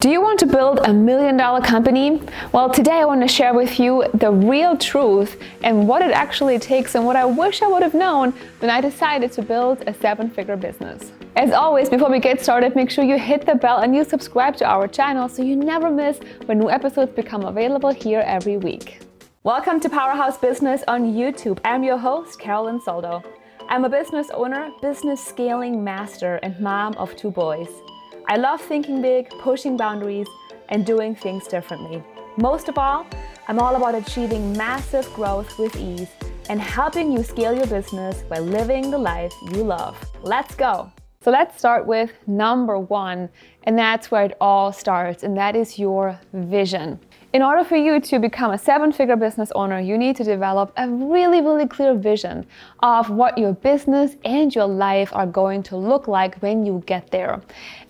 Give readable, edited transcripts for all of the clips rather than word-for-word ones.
Do you want to build $1 million company? Well, today I want to share with you the real truth and what it actually takes and what I wish I would have known when I decided to build a 7-figure business. As always, before we get started, make sure you hit the bell and you subscribe to our channel so you never miss when new episodes become available here every week. Welcome to Powerhouse Business on YouTube. I'm your host, Carolin Soldo. I'm a business owner, business scaling master, and mom of 2 boys. I love thinking big, pushing boundaries, and doing things differently. Most of all, I'm all about achieving massive growth with ease and helping you scale your business by living the life you love. Let's go. So let's start with number 1, and that's where it all starts, and that is your vision. In order for you to become a 7-figure business owner, you need to develop a really clear vision of what your business and your life are going to look like when you get there.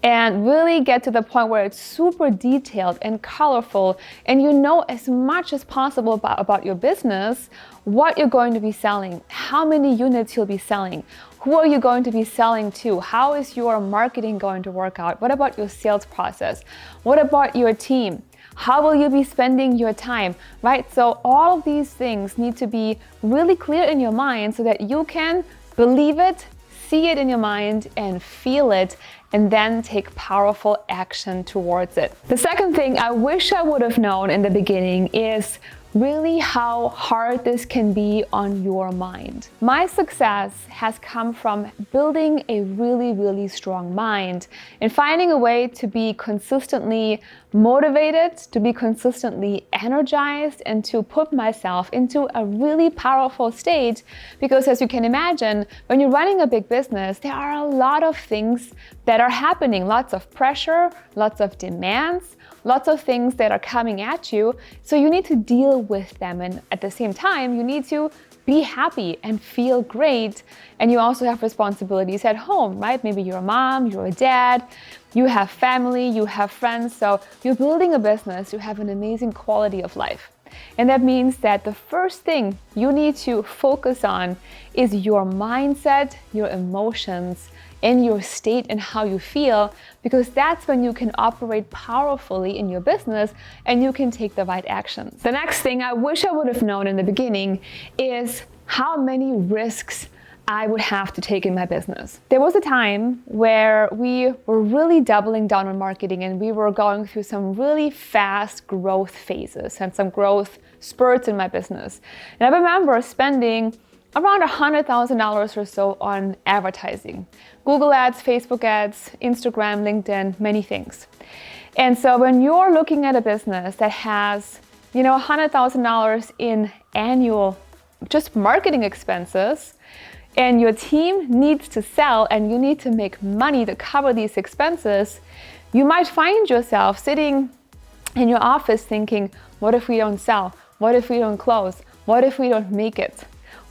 And really get to the point where it's super detailed and colorful, and you know as much as possible about your business, what you're going to be selling, how many units you'll be selling, who are you going to be selling to, how is your marketing going to work out, what about your sales process, what about your team? How will you be spending your time, right? So all of these things need to be really clear in your mind so that you can believe it, see it in your mind, and feel it, and then take powerful action towards it. The second thing I wish I would have known in the beginning is really how hard this can be on your mind. My success has come from building a really strong mind and finding a way to be consistently motivated, to be consistently energized, and to put myself into a really powerful state. Because as you can imagine, when you're running a big business, there are a lot of things that are happening, lots of pressure, lots of demands, lots of things that are coming at you. So you need to deal with them, and at the same time you need to be happy and feel great. And you also have responsibilities at home, right? Maybe you're a mom, you're a dad, you have family, you have friends. So you're building a business, you have an amazing quality of life. And that means that the first thing you need to focus on is your mindset, your emotions, and your state and how you feel, because that's when you can operate powerfully in your business and you can take the right actions. The next thing I wish I would have known in the beginning is how many risks I would have to take in my business. There was a time where we were really doubling down on marketing and we were going through some really fast growth phases and some growth spurts in my business. And I remember spending around $100,000 or so on advertising. Google ads, Facebook ads, Instagram, LinkedIn, many things. And so when you're looking at a business that has, $100,000 in annual just marketing expenses, and your team needs to sell and you need to make money to cover these expenses, you might find yourself sitting in your office thinking, what if we don't sell? What if we don't close? What if we don't make it?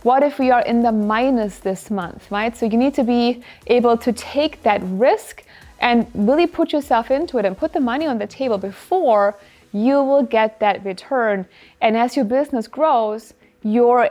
What if we are in the minus this month, right? So you need to be able to take that risk and really put yourself into it and put the money on the table before you will get that return. And as your business grows, your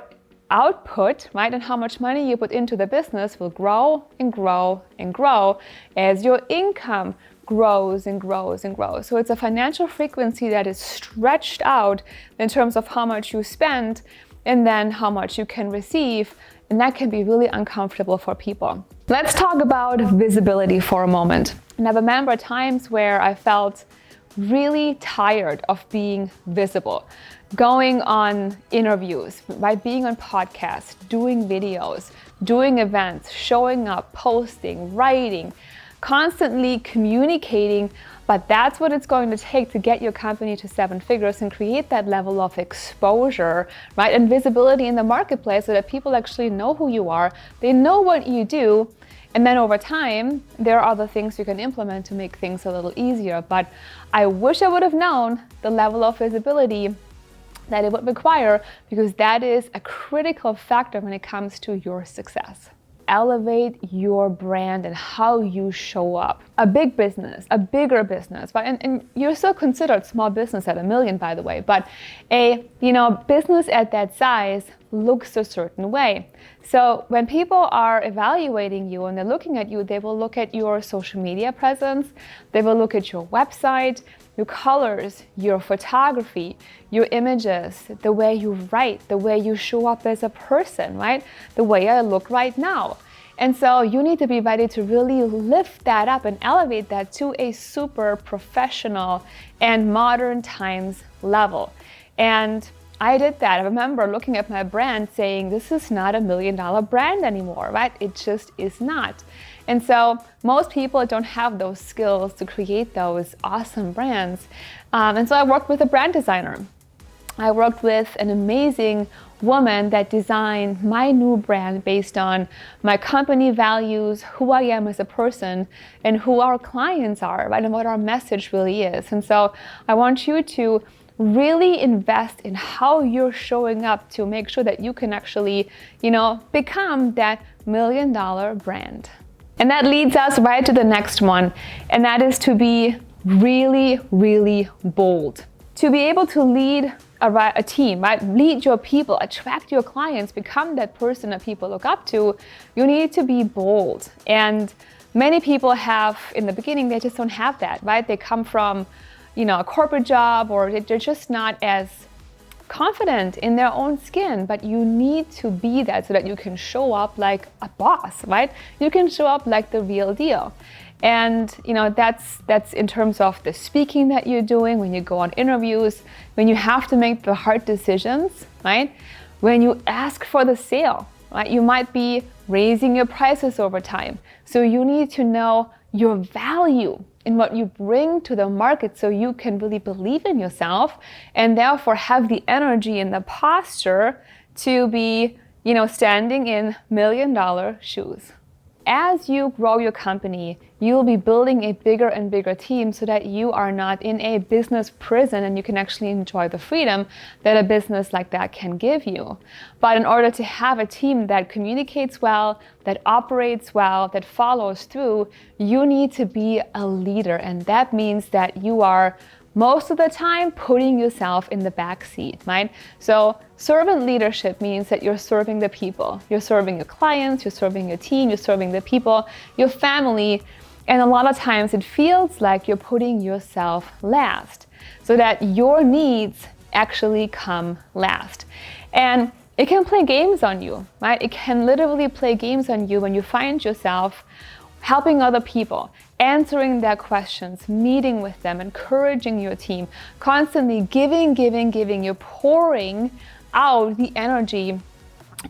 output, right, and how much money you put into the business will grow and grow and grow as your income grows and grows and grows. So it's a financial frequency that is stretched out in terms of how much you spend and then how much you can receive, and that can be really uncomfortable for people. Let's talk about visibility for a moment. And I remember times where I felt really tired of being visible, going on interviews, right? Being on podcasts, doing videos, doing events, showing up, posting, writing, constantly communicating. But that's what it's going to take to get your company to 7 figures and create that level of exposure, right? And visibility in the marketplace so that people actually know who you are, they know what you do. And then over time, there are other things you can implement to make things a little easier. But I wish I would have known the level of visibility that it would require, because that is a critical factor when it comes to your success. elevate your brand and how you show up. A big business, a bigger business, but and you're still considered small business at $1 million, by the way, but a business at that size looks a certain way. So when people are evaluating you and they're looking at you, they will look at your social media presence, they will look at your website, your colors, your photography, your images, the way you write, the way you show up as a person, right? The way I look right now. And so you need to be ready to really lift that up and elevate that to a super professional and modern times level. And I did that. I remember looking at my brand saying, this is not $1 million brand anymore, right? It just is not. And so most people don't have those skills to create those awesome brands. And so I worked with a brand designer. I worked with an amazing woman that designed my new brand based on my company values, who I am as a person, and who our clients are, right? And what our message really is. And so I want you to really invest in how you're showing up to make sure that you can actually, become that $1 million brand. And that leads us right to the next one, and that is to be really, really bold. To be able to lead a team, right? Lead your people, attract your clients, become that person that people look up to, you need to be bold. And many people have, in the beginning, they just don't have that, right? They come from, a corporate job, or they're just not as confident in their own skin, but you need to be that so that you can show up like a boss, right? You can show up like the real deal. And that's in terms of the speaking that you're doing, when you go on interviews, when you have to make the hard decisions, right? When you ask for the sale, right? You might be raising your prices over time. So you need to know your value in what you bring to the market so you can really believe in yourself and therefore have the energy and the posture to be, standing in $1 million shoes. As you grow your company, you'll be building a bigger and bigger team so that you are not in a business prison and you can actually enjoy the freedom that a business like that can give you. But in order to have a team that communicates well, that operates well, that follows through, you need to be a leader. And that means that you are most of the time putting yourself in the back seat, right? So servant leadership means that you're serving the people. You're serving your clients, you're serving your team, you're serving the people, your family. And a lot of times it feels like you're putting yourself last so that your needs actually come last. And it can play games on you, right? It can literally play games on you when you find yourself helping other people, answering their questions, meeting with them, encouraging your team, constantly giving. You're pouring out the energy.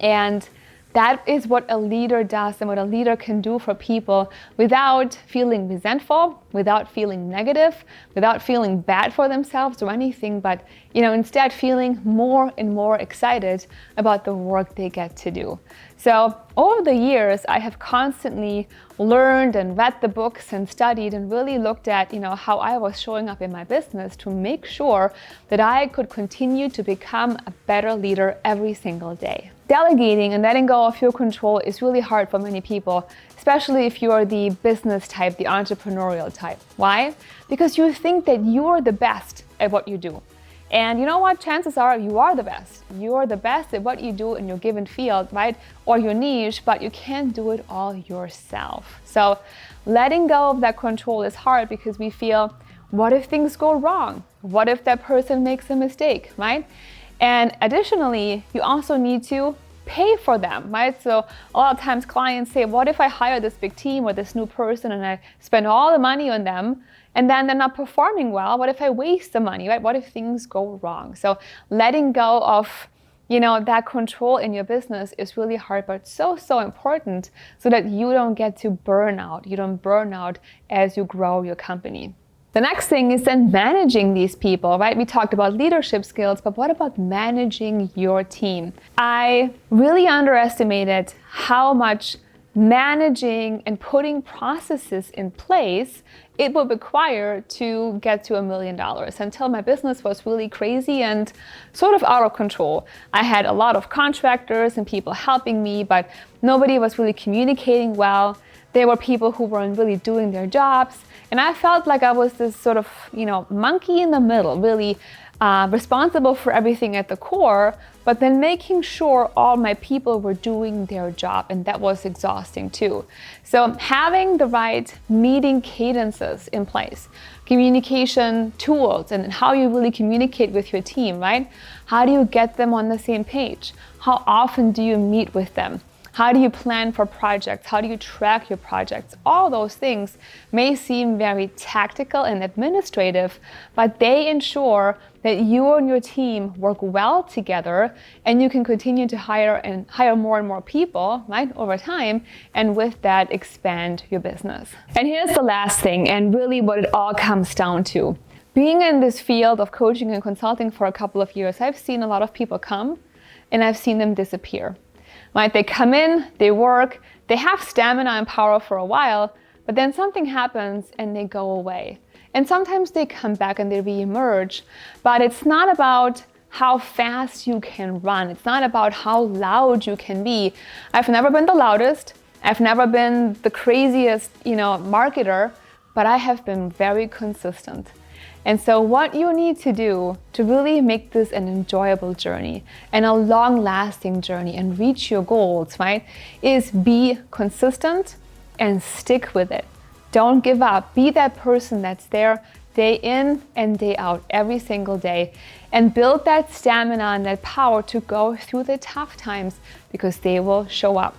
And that is what a leader does and what a leader can do for people without feeling resentful, without feeling negative, without feeling bad for themselves or anything, but instead feeling more and more excited about the work they get to do. So over the years, I have constantly learned and read the books and studied and really looked at, how I was showing up in my business to make sure that I could continue to become a better leader every single day. Delegating and letting go of your control is really hard for many people, especially if you are the business type, the entrepreneurial type. Why? Because you think that you're the best at what you do. And you know what? Chances are you are the best. You are the best at what you do in your given field, right? Or your niche, but you can't do it all yourself. So letting go of that control is hard because we feel, what if things go wrong? What if that person makes a mistake, right? And additionally, you also need to pay for them, right? So a lot of times clients say, what if I hire this big team or this new person and I spend all the money on them and then they're not performing well? What if I waste the money, right? What if things go wrong? So letting go of, that control in your business is really hard, but so important so that you don't get to burn out. You don't burn out as you grow your company. The next thing is then managing these people, right? We talked about leadership skills, but what about managing your team? I really underestimated how much managing and putting processes in place it would require to get to $1 million. Until my business was really crazy and sort of out of control. I had a lot of contractors and people helping me, but nobody was really communicating well. There were people who weren't really doing their jobs. And I felt like I was this sort of, monkey in the middle, really responsible for everything at the core, but then making sure all my people were doing their job, and that was exhausting too. So having the right meeting cadences in place, communication tools, and how you really communicate with your team, right? How do you get them on the same page? How often do you meet with them? How do you plan for projects? How do you track your projects? All those things may seem very tactical and administrative, but they ensure that you and your team work well together, and you can continue to hire more and more people, right, over time, and with that expand your business. And here's the last thing, and really what it all comes down to. Being in this field of coaching and consulting for a couple of years, I've seen a lot of people come and I've seen them disappear. Right? They come in, they work, they have stamina and power for a while, but then something happens and they go away. And sometimes they come back and they re-emerge, but it's not about how fast you can run. It's not about how loud you can be. I've never been the loudest. I've never been the craziest, marketer, but I have been very consistent. And so what you need to do to really make this an enjoyable journey and a long-lasting journey and reach your goals, right, is be consistent and stick with it. Don't give up. Be that person that's there day in and day out every single day, and build that stamina and that power to go through the tough times, because they will show up.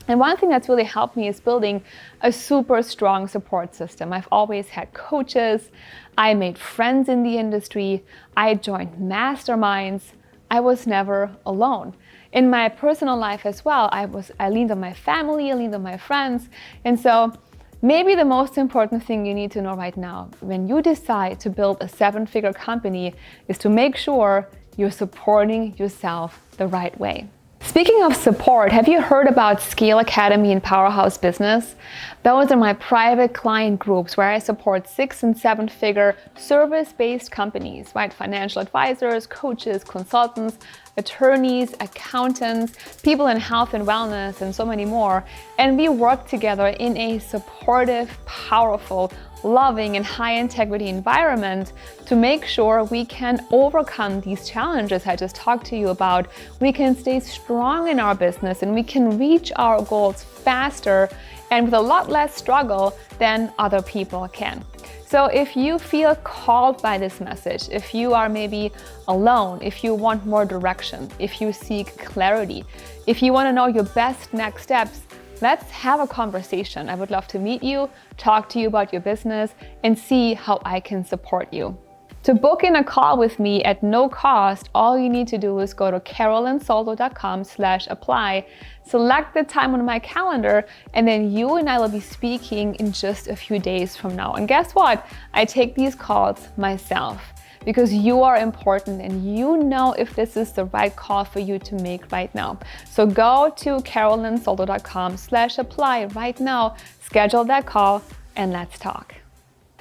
And one thing that's really helped me is building a super strong support system. I've always had coaches. I made friends in the industry. I joined masterminds. I was never alone. In my personal life as well, I leaned on my family, I leaned on my friends. And so maybe the most important thing you need to know right now when you decide to build a 7-figure company is to make sure you're supporting yourself the right way. Speaking of support, have you heard about Scale Academy and Powerhouse Business? Those are my private client groups where I support 6- and 7-figure service-based companies, right? Financial advisors, coaches, consultants, attorneys, accountants, people in health and wellness, and so many more. And we work together in a supportive, powerful, loving, and high integrity environment to make sure we can overcome these challenges I just talked to you about. We can stay strong in our business and we can reach our goals faster and with a lot less struggle than other people can. So if you feel called by this message, if you are maybe alone, if you want more direction, if you seek clarity, if you want to know your best next steps, let's have a conversation. I would love to meet you, talk to you about your business, and see how I can support you. To book in a call with me at no cost, all you need to do is go to carolinsoldo.com/apply, select the time on my calendar, and then you and I will be speaking in just a few days from now. And guess what? I take these calls myself, because you are important and you know if this is the right call for you to make right now. So go to carolinsoldo.com/apply right now, schedule that call, and let's talk.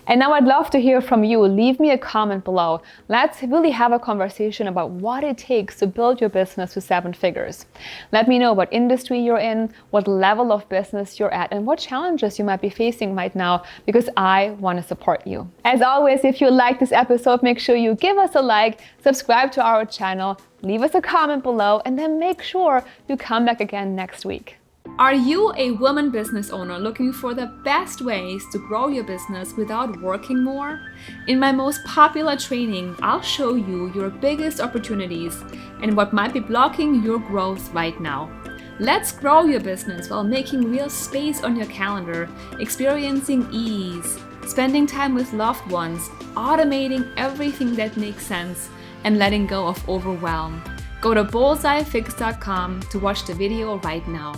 And now I'd love to hear from you. Leave me a comment below. Let's really have a conversation about what it takes to build your business to 7 figures. Let me know what industry you're in, what level of business you're at, and what challenges you might be facing right now, because I want to support you. As always, if you like this episode, make sure you give us a like, subscribe to our channel, leave us a comment below, and then make sure you come back again next week. Are you a woman business owner looking for the best ways to grow your business without working more? In my most popular training, I'll show you your biggest opportunities and what might be blocking your growth right now. Let's grow your business while making real space on your calendar, experiencing ease, spending time with loved ones, automating everything that makes sense, and letting go of overwhelm. Go to bullseyefix.com to watch the video right now.